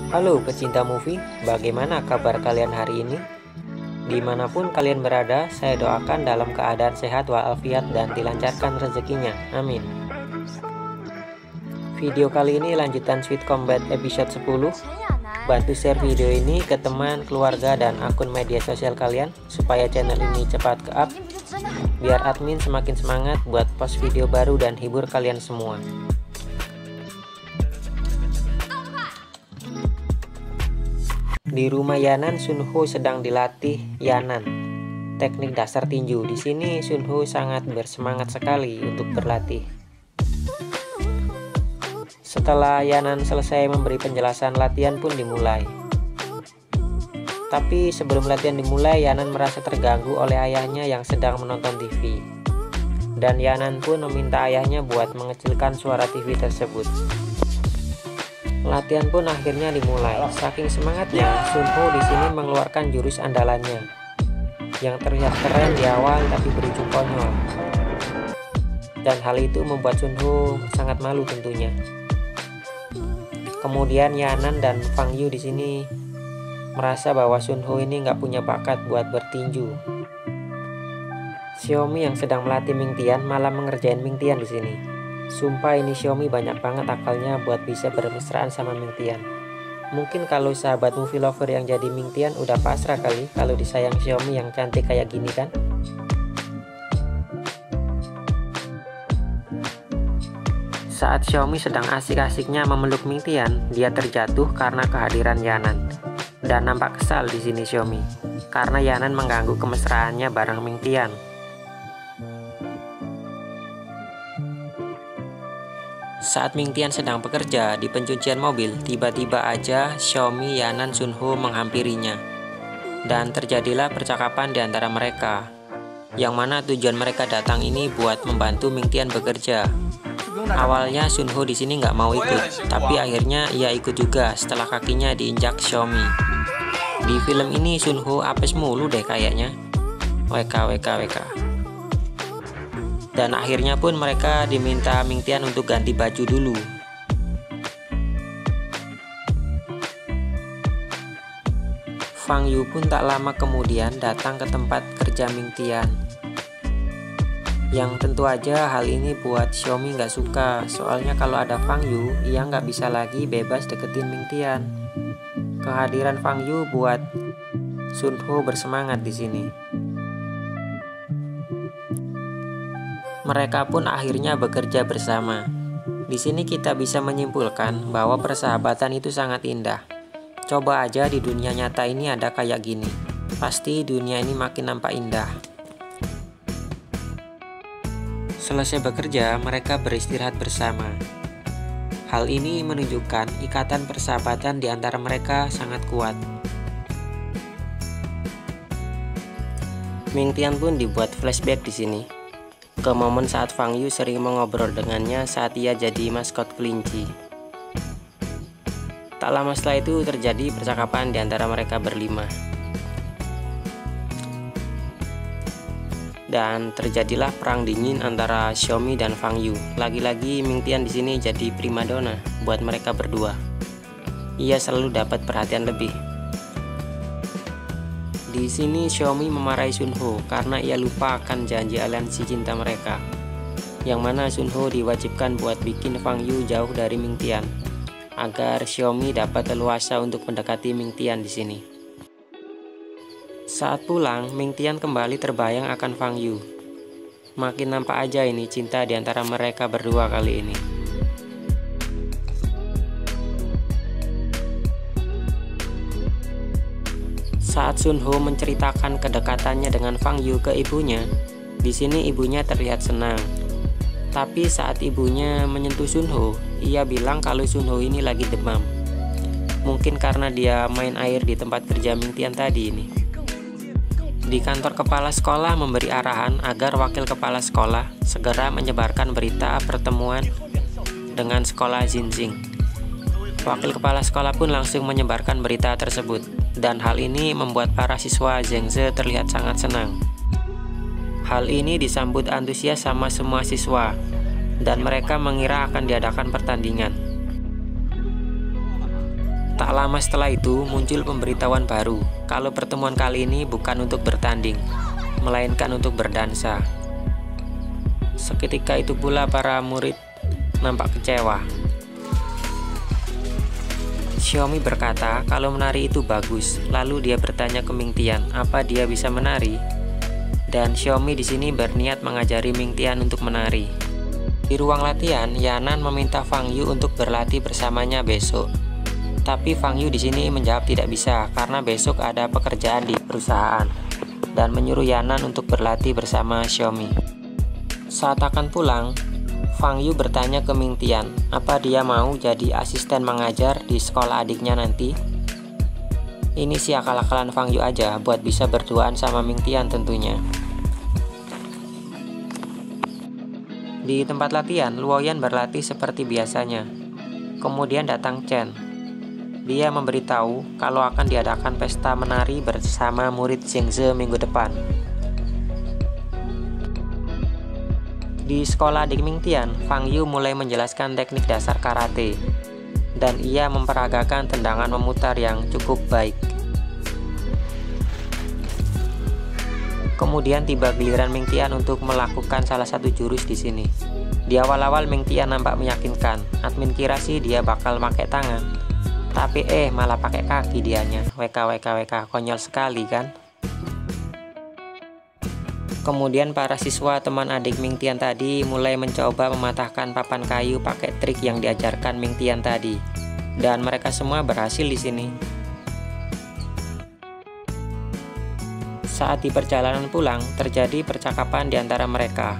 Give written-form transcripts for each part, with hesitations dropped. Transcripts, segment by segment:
Halo pecinta movie, bagaimana kabar kalian hari ini? Dimanapun kalian berada, saya doakan dalam keadaan sehat walafiat dan dilancarkan rezekinya, amin. Video kali ini lanjutan Sweet Combat episode 10. Bantu share video ini ke teman, keluarga, dan akun media sosial kalian supaya channel ini cepat ke up, biar admin semakin semangat buat post video baru dan hibur kalian semua. Di rumah Yanan, Sunho sedang dilatih Yanan teknik dasar tinju. Di sini Sunho sangat bersemangat sekali untuk berlatih. Setelah Yanan selesai memberi penjelasan, latihan pun dimulai. Tapi sebelum latihan dimulai, Yanan merasa terganggu oleh ayahnya yang sedang menonton TV. Dan Yanan pun meminta ayahnya buat mengecilkan suara TV tersebut. Latihan pun akhirnya dimulai. Saking semangatnya, Sunho di sini mengeluarkan jurus andalannya yang terlihat keren di awal tapi berujung konyol. Dan hal itu membuat Sunho sangat malu tentunya. Kemudian Yanan dan Fang Yu di sini merasa bahwa Sunho ini nggak punya bakat buat bertinju. Xiaomi yang sedang melatih Mingtian malah mengerjain Mingtian di sini. Sumpah ini Xiaomi banyak banget akalnya buat bisa bermesraan sama Mingtian. Mungkin kalau sahabat movie lover yang jadi Mingtian udah pasrah kali kalau disayang Xiaomi yang cantik kayak gini kan. Saat Xiaomi sedang asik-asiknya memeluk Mingtian, dia terjatuh karena kehadiran Yanan. Dan nampak kesal di sini Xiaomi karena Yanan mengganggu kemesraannya bareng Mingtian. Saat Mingtian sedang bekerja di pencucian mobil, tiba-tiba aja Xiaomi, Yanan, Sunho menghampirinya. Dan terjadilah percakapan di antara mereka, yang mana tujuan mereka datang ini buat membantu Mingtian bekerja. Awalnya Sunho di sini nggak mau ikut, tapi akhirnya ia ikut juga setelah kakinya diinjak Xiaomi. Di film ini Sunho apes mulu deh kayaknya. WK. Dan akhirnya pun mereka diminta Mingtian untuk ganti baju dulu. Fang Yu pun tak lama kemudian datang ke tempat kerja Mingtian. Yang tentu aja hal ini buat Xiaomi nggak suka, soalnya kalau ada Fang Yu, ia nggak bisa lagi bebas deketin Mingtian. Kehadiran Fang Yu buat Sunho bersemangat di sini. Mereka pun akhirnya bekerja bersama. Di sini kita bisa menyimpulkan bahwa persahabatan itu sangat indah. Coba aja di dunia nyata ini ada kayak gini. Pasti dunia ini makin nampak indah. Selesai bekerja, mereka beristirahat bersama. Hal ini menunjukkan ikatan persahabatan di antara mereka sangat kuat. Mingtian pun dibuat flashback di sini ke momen saat Fang Yu sering mengobrol dengannya saat ia jadi maskot kelinci. Tak lama setelah itu terjadi percakapan di antara mereka berlima. Dan terjadilah perang dingin antara Xiaomi dan Fang Yu. Lagi-lagi Mingtian di sini jadi primadona buat mereka berdua. Ia selalu dapat perhatian lebih. Di sini Xiaomi memarahi Sunho karena ia lupa akan janji aliansi cinta mereka, yang mana Sunho diwajibkan buat bikin Fang Yu jauh dari Mingtian agar Xiaomi dapat leluasa untuk mendekati Mingtian di sini. Saat pulang, Mingtian kembali terbayang akan Fang Yu. Makin nampak aja ini cinta di antara mereka berdua kali ini. Saat Sunho menceritakan kedekatannya dengan Fang Yu ke ibunya, di sini ibunya terlihat senang. Tapi saat ibunya menyentuh Sunho, ia bilang kalau Sunho ini lagi demam. Mungkin karena dia main air di tempat kerja Mingtian tadi ini. Di kantor kepala sekolah memberi arahan agar wakil kepala sekolah segera menyebarkan berita pertemuan dengan sekolah Xinjing. Wakil kepala sekolah pun langsung menyebarkan berita tersebut. Dan hal ini membuat para siswa Zhengze terlihat sangat senang. Hal ini disambut antusias sama semua siswa, dan mereka mengira akan diadakan pertandingan. Tak lama setelah itu muncul pemberitahuan baru kalau pertemuan kali ini bukan untuk bertanding, melainkan untuk berdansa. Seketika itu pula para murid nampak kecewa. Xiaomi berkata kalau menari itu bagus, lalu dia bertanya ke Mingtian apa dia bisa menari. Dan Xiaomi di sini berniat mengajari Mingtian untuk menari. Di ruang latihan, Yanan meminta Fang Yu untuk berlatih bersamanya besok. Tapi Fang Yu di sini menjawab tidak bisa karena besok ada pekerjaan di perusahaan dan menyuruh Yanan untuk berlatih bersama Xiaomi. Saat akan pulang, Fang Yu bertanya ke Mingtian apa dia mau jadi asisten mengajar di sekolah adiknya nanti. Ini sih akal-akalan Fang Yu aja buat bisa berduaan sama Mingtian tentunya. Di tempat latihan, Luoyan berlatih seperti biasanya. Kemudian datang Chen. Dia memberitahu kalau akan diadakan pesta menari bersama murid Zhengze minggu depan. Di sekolah adik Mingtian, Fang Yu mulai menjelaskan teknik dasar karate, dan ia memperagakan tendangan memutar yang cukup baik. Kemudian tiba giliran Mingtian untuk melakukan salah satu jurus di sini. Di awal-awal Mingtian nampak meyakinkan. Admin kira sih dia bakal pakai tangan, tapi malah pakai kaki dianya. WK, konyol sekali kan? Kemudian para siswa teman adik Mingtian tadi mulai mencoba mematahkan papan kayu pakai trik yang diajarkan Mingtian tadi, dan mereka semua berhasil di sini. Saat di perjalanan pulang, terjadi percakapan di antara mereka.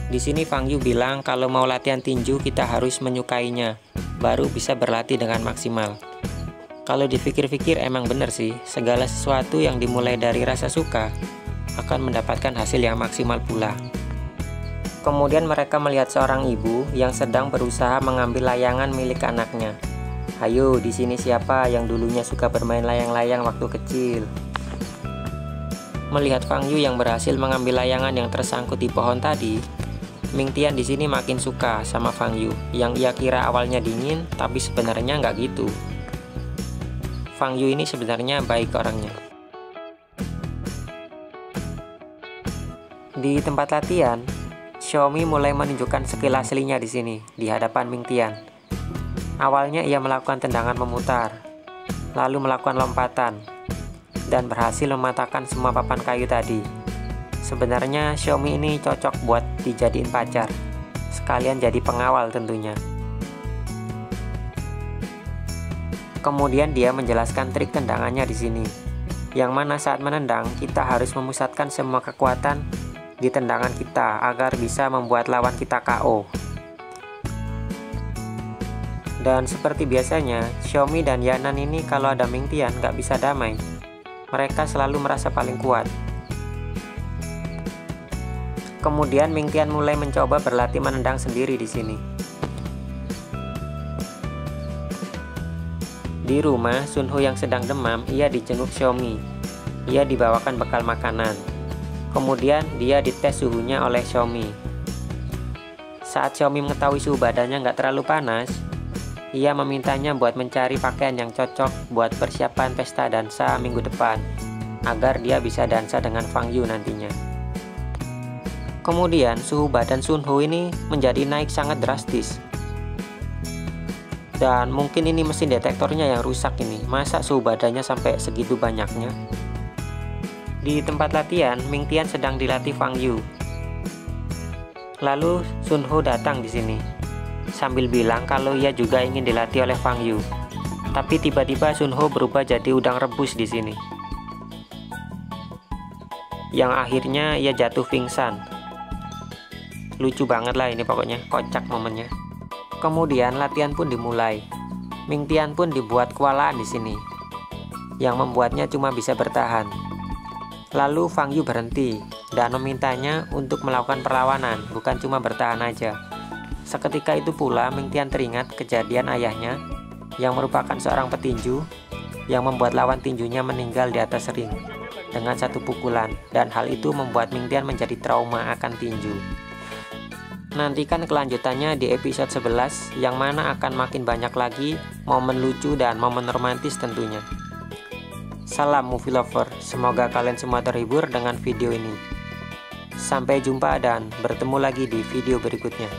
Di sini Fang Yu bilang kalau mau latihan tinju kita harus menyukainya, baru bisa berlatih dengan maksimal. Kalau dipikir-pikir emang bener sih, segala sesuatu yang dimulai dari rasa suka akan mendapatkan hasil yang maksimal pula. Kemudian mereka melihat seorang ibu yang sedang berusaha mengambil layangan milik anaknya. Ayo, di sini siapa yang dulunya suka bermain layang-layang waktu kecil? Melihat Fang Yu yang berhasil mengambil layangan yang tersangkut di pohon tadi, Mingtian di sini makin suka sama Fang Yu, yang ia kira awalnya dingin, tapi sebenarnya nggak gitu. Fang Yu ini sebenarnya baik orangnya. Di tempat latihan, Xiaomi mulai menunjukkan skill aslinya di sini di hadapan Mingtian. Awalnya ia melakukan tendangan memutar, lalu melakukan lompatan, dan berhasil mematahkan semua papan kayu tadi. Sebenarnya Xiaomi ini cocok buat dijadiin pacar, sekalian jadi pengawal tentunya. Kemudian dia menjelaskan trik tendangannya di sini, yang mana saat menendang kita harus memusatkan semua kekuatan di tendangan kita agar bisa membuat lawan kita KO. Dan seperti biasanya, Xiaomi dan Yanan ini kalau ada Mingtian nggak bisa damai. Mereka selalu merasa paling kuat. Kemudian Mingtian mulai mencoba berlatih menendang sendiri di sini. Di rumah, Sunho yang sedang demam, ia dijenguk Xiaomi. Ia dibawakan bekal makanan. Kemudian dia dites suhunya oleh Xiaomi. Saat Xiaomi mengetahui suhu badannya nggak terlalu panas, ia memintanya buat mencari pakaian yang cocok buat persiapan pesta dansa minggu depan, agar dia bisa dansa dengan Fang Yu nantinya. Kemudian suhu badan Sunho ini menjadi naik sangat drastis. Dan mungkin ini mesin detektornya yang rusak ini, masa suhu badannya sampai segitu banyaknya. Di tempat latihan, Mingtian sedang dilatih Fang Yu. Lalu Sunho datang di sini sambil bilang kalau ia juga ingin dilatih oleh Fang Yu. Tapi tiba-tiba Sunho berubah jadi udang rebus di sini. Yang akhirnya ia jatuh pingsan. Lucu banget lah ini pokoknya, kocak momennya. Kemudian latihan pun dimulai. Mingtian pun dibuat kewalahan di sini, yang membuatnya cuma bisa bertahan. Lalu Fang Yu berhenti dan memintanya untuk melakukan perlawanan, bukan cuma bertahan aja. Seketika itu pula Mingtian teringat kejadian ayahnya yang merupakan seorang petinju yang membuat lawan tinjunya meninggal di atas ring dengan satu pukulan, dan hal itu membuat Mingtian menjadi trauma akan tinju. Nantikan kelanjutannya di episode 11 yang mana akan makin banyak lagi momen lucu dan momen romantis tentunya. Salam movie lover, semoga kalian semua terhibur dengan video ini. Sampai jumpa dan bertemu lagi di video berikutnya.